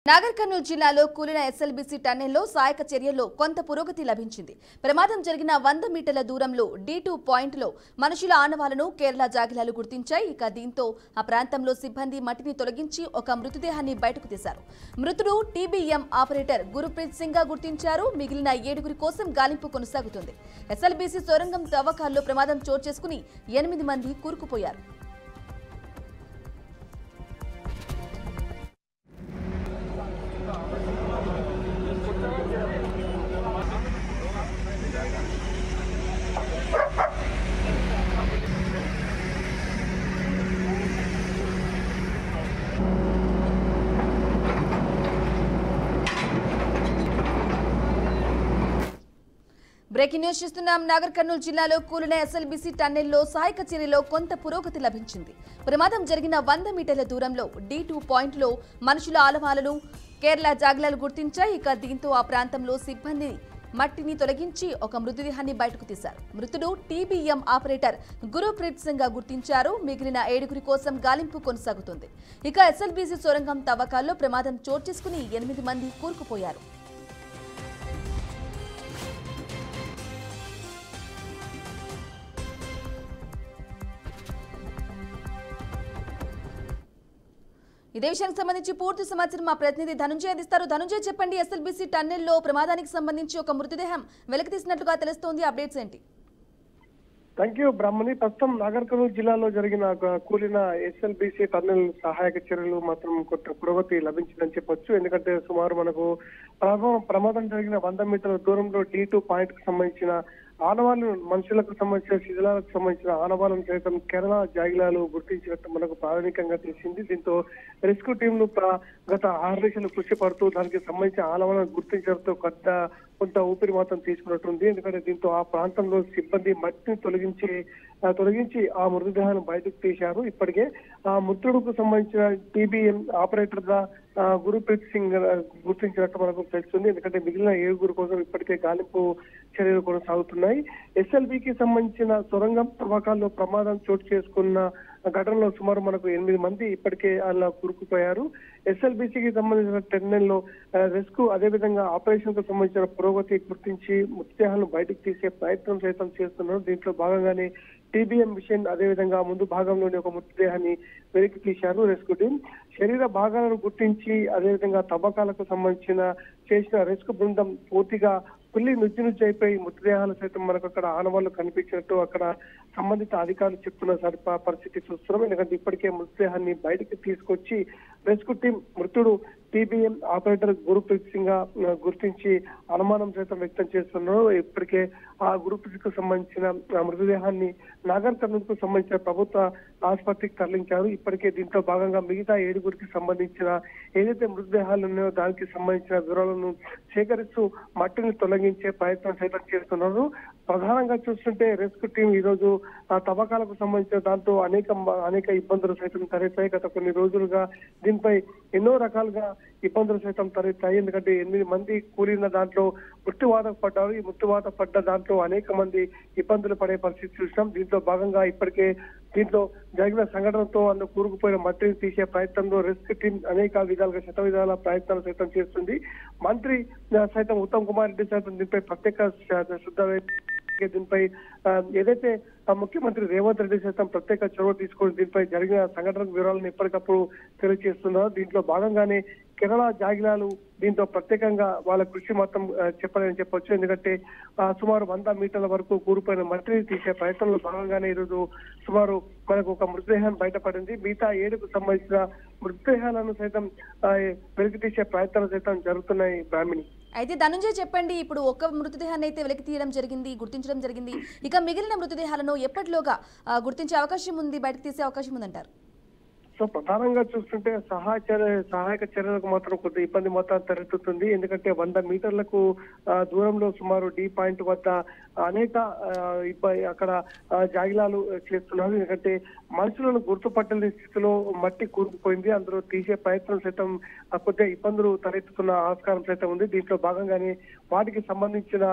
నాగర్ కర్నూలు జిల్లాలో కూలిన ఎస్ఎల్బీసీ టన్నెల్లో సహాయక చర్యల్లో కొంత పురోగతి లభించింది. ప్రమాదం జరిగిన 100 మీటర్ల దూరంలో D2 పాయింట్లో మనుషుల ఆనవాలను కేరళ జాగిలాలు గుర్తించాయి. ఇక దీంతో ఆ ప్రాంతంలో సిబ్బంది మట్టిని తొలగించి ఒక మృతదేహాన్ని బయటకు తీశారు. మృతుడు TBM ఆపరేటర్ గురుప్రీత్ సింగ్ గా గుర్తించారు. మిగిలిన 7 కోసం గాలింపు కొనసాగుతుంది. ఎస్ఎల్బీసీ సొరంగం తవ్వకాల్లో ప్రమాదం చోటు చేసుకుని 8 మంది కూరుకుపోయారు. బ్రేకింగ్ న్యూస్ చూస్తున్నాం. నాగర్ కర్నూలు జిల్లాలో కూలిన ఎస్ఎల్బీసీ టన్నెల్లో సహాయక చర్యలో కొంత పురోగతి లభించింది. ప్రమాదం జరిగిన 100 మీటర్ల దూరంలో D2 పాయింట్లో మనుషుల ఆనవాలను కేరళ జాగిలాలు గుర్తించాయి. ఇక దీంతో ఆ ప్రాంతంలో సిబ్బంది మట్టిని తొలగించి ఒక మృతదేహాన్ని బయటకు తీశారు. మృతుడు TBM ఆపరేటర్ గురుప్రీత్ సింగ్ గా గుర్తించారు. మిగిలిన 7 కోసం గాలింపు కొనసాగుతుంది. ఇక ఎస్ఎల్బీసీ సొరంగం తవ్వకాల్లో ప్రమాదం చోటు చేసుకుని 8 మంది కూరుకుపోయారు. ఇదే విషయానికి సంబంధించి పూర్తి సమాచారం మా ప్రతినిధి ధనుంజయ్ అందిస్తారు. ధనుంజయ్, చెప్పండి, ఎస్ఎల్బీసీ టన్నెల్లో ప్రమాదానికి సంబంధించి ఒక మృతదేహం వెలికితీసినట్లుగా తెలుస్తోంది. అప్డేట్స్ ఏంటి? థ్యాంక్ యూ బ్రాహ్మణి. ప్రస్తుతం నాగర్ కర్నూలు జిల్లాలో జరిగిన కూలిన ఎస్ఎల్బీసీ టన్నెల్ సహాయక చర్యలు మాత్రం కొంత పురోగతి లభించిందని చెప్పొచ్చు. ఎందుకంటే సుమారు మనకు ప్రమాదం జరిగిన 100 మీటర్ల దూరంలో D2 పాయింట్ కు సంబంధించిన ఆనవాళ్లు, మనుషులకు సంబంధించిన శిథిలాలకు సంబంధించిన ఆనవాళ్లను సైతం కేరళ జాగిలాలు గుర్తించినట్టు మనకు ప్రాథమికంగా తెలిసింది. దీంతో రెస్క్యూ టీంలు గత 6 నిమిషాలు కృషి పడుతూ దానికి సంబంధించిన ఆనవాళ్లను గుర్తించడంతో కొంత ఊపిరి మాత్రం తీసుకున్నట్టుంది. ఎందుకంటే దీంతో ఆ ప్రాంతంలో సిబ్బంది మట్టిని తొలగించి ఆ మృతదేహాన్ని బయటకు తీశారు. ఇప్పటికే ఆ మృతుడుకు సంబంధించిన TBM ఆపరేటర్ గా గురుప్రీత్ సింగ్ గుర్తించినట్టు మనకు తెలుస్తుంది. ఎందుకంటే మిగిలిన 7 కోసం ఇప్పటికే గాలింపు చర్యలు కొనసాగుతున్నాయి. SLBకి సంబంధించిన సొరంగం తవ్వకాల్లో ప్రమాదం చోటు చేసుకున్న ఘటనలో సుమారు మనకు 8 మంది ఇప్పటికే అలా కూరుకుపోయారు. SLBCకి సంబంధించిన టెర్మినల్లో రెస్క్యూ, అదేవిధంగా ఆపరేషన్ కు సంబంధించిన పురోగతి గుర్తించి మృతదేహాలను బయటకు తీసే ప్రయత్నం సైతం చేస్తున్నారు. దీంట్లో భాగంగానే TBM మిషన్, అదేవిధంగా ముందు భాగంలోని ఒక మృతదేహాన్ని వెలికి తీశారు రెస్క్యూ టీం. శరీర భాగాలను గుర్తించి అదేవిధంగా తవ్వకాలకు సంబంధించిన చేసిన రెస్క్యూ బృందం పూర్తిగా పుల్లి నుజ్జు అయిపోయి మృతదేహాలు సైతం మనకు అక్కడ ఆనవాళ్లు కనిపించినట్టు అక్కడ సంబంధిత అధికారులు చెప్తున్న పరిస్థితి చూస్తున్నాం. ఎందుకంటే ఇప్పటికే మృతదేహాన్ని బయటకు తీసుకొచ్చి రెస్క్యూ టీం మృతుడు TBM ఆపరేటర్ గురుప్రీత్ సింగ్ గా గుర్తించి అనుమానం సైతం వ్యక్తం చేస్తున్నారు. ఇప్పటికే ఆ గురుప్రీత్ కు సంబంధించిన మృతదేహాన్ని నాగర్ కర్నూలు కు సంబంధించిన ప్రభుత్వ ఆసుపత్రికి తరలించారు. ఇప్పటికే దీంట్లో భాగంగా మిగతా 7 సంబంధించిన ఏదైతే మృతదేహాలు ఉన్నాయో దానికి సంబంధించిన వివరాలను సేకరిస్తూ మట్టిని తొలగించే ప్రయత్నం సైతం చేస్తున్నారు. ప్రధానంగా చూస్తుంటే రెస్క్యూ టీం ఈ రోజు ఆ తవ్వకాలకు సంబంధించిన దాంతో అనేక ఇబ్బందులు సైతం తలెత్తాయి. గత కొన్ని రోజులుగా దీనిపై ఎన్నో రకాలుగా ఇబ్బందులు సైతం తలెత్తాయి. ఎందుకంటే 8 మంది కూలిన దాంట్లో మృత్యువాత పడ్డారు. ఈ మృత్యువాత పడ్డ దాంట్లో అనేక మంది ఇబ్బందులు పడే పరిస్థితి చూసాం. దీంట్లో భాగంగా ఇప్పటికే దీంట్లో జరిగిన సంఘటనతో అందులో కూరుకుపోయిన మట్టిని తీసే ప్రయత్నంలో రెస్క్యూ టీం అనేక విధాలుగా శతవిధాల ప్రయత్నాలు సైతం చేస్తుంది. మంత్రి సైతం ఉత్తమ్ కుమార్ రెడ్డి సైతం దీనిపై ప్రత్యేక దీనిపై ఏదైతే ముఖ్యమంత్రి రేవంత్ రెడ్డి సైతం ప్రత్యేక చొరవ తీసుకొని దీనిపై జరిగిన సంఘటన వివరాలను ఎప్పటికప్పుడు తెలియజేస్తున్నారు. దీంట్లో భాగంగానే కేరళ జాగిలాలు దీంతో ప్రత్యేకంగా వాళ్ళ కృషి మొత్తం చెప్పాలని చెప్పొచ్చు. ఎందుకంటే సుమారు 100 మీటర్ల వరకు కూలిపోయిన మట్టిని తీసే ప్రయత్నంలో భాగంగానే ఈరోజు సుమారు మనకు ఒక మృతదేహం బయటపడింది. మిగతా 7 సంబంధించిన మృతదేహాలను సైతం వెలికి తీసే ప్రయత్నాలు సైతం జరుగుతున్నాయి. బ్రాహ్మణి, అయితే ధనుంజయ్, చెప్పండి, ఇప్పుడు ఒక మృతదేహాన్ని అయితే వెలికి తీయడం జరిగింది, గుర్తించడం జరిగింది. ఇక మిగిలిన మృతదేహాలను ఎప్పటిలోగా గుర్తించే అవకాశం ఉంది, బయటకు తీసే అవకాశం ఉందంటారు? సో ప్రధానంగా చూస్తుంటే సహాయక చర్యలకు మాత్రం కొంత ఇబ్బంది మొత్తం తలెత్తుతుంది. ఎందుకంటే 100 మీటర్లకు దూరంలో సుమారు D పాయింట్ వద్ద అనేక అక్కడ జాగిలాలు చేస్తున్నారు. ఎందుకంటే మనుషులను గుర్తుపట్టలేని స్థితిలో మట్టి కూరుకుపోయింది. అందులో తీసే ప్రయత్నం సైతం కొద్దిగా ఇబ్బందులు తలెత్తుతున్న ఆస్కారం సైతం ఉంది. దీంట్లో భాగంగానే వాటికి సంబంధించిన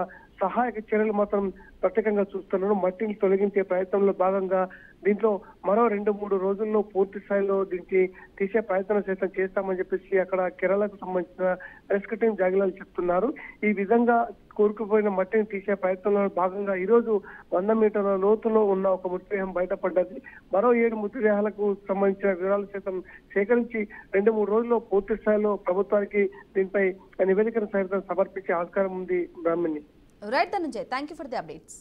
సహాయక చర్యలు మాత్రం ప్రత్యేకంగా చూస్తున్నారు. మట్టిని తొలగించే ప్రయత్నంలో భాగంగా దీంట్లో మరో 2-3 రోజుల్లో పూర్తి స్థాయిలో దీనికి తీసే ప్రయత్నం సైతం చేస్తామని చెప్పేసి అక్కడ కేరళకు సంబంధించిన రెస్క్యూ టీం జాగిలాలు చెప్తున్నారు. ఈ విధంగా కూరుకుపోయిన మట్టిని తీసే ప్రయత్నంలో భాగంగా ఈ రోజు 100 మీటర్ల లోతులో ఉన్న ఒక మృతదేహం బయటపడ్డది. మరో 7 మృతదేహాలకు సంబంధించిన వివరాలు సైతం సేకరించి 2-3 రోజుల్లో పూర్తి స్థాయిలో ప్రభుత్వానికి దీనిపై నివేదికను సైతం సమర్పించే ఆస్కారం ఉంది. Brahmani right Dhananjay, thank you for the updates.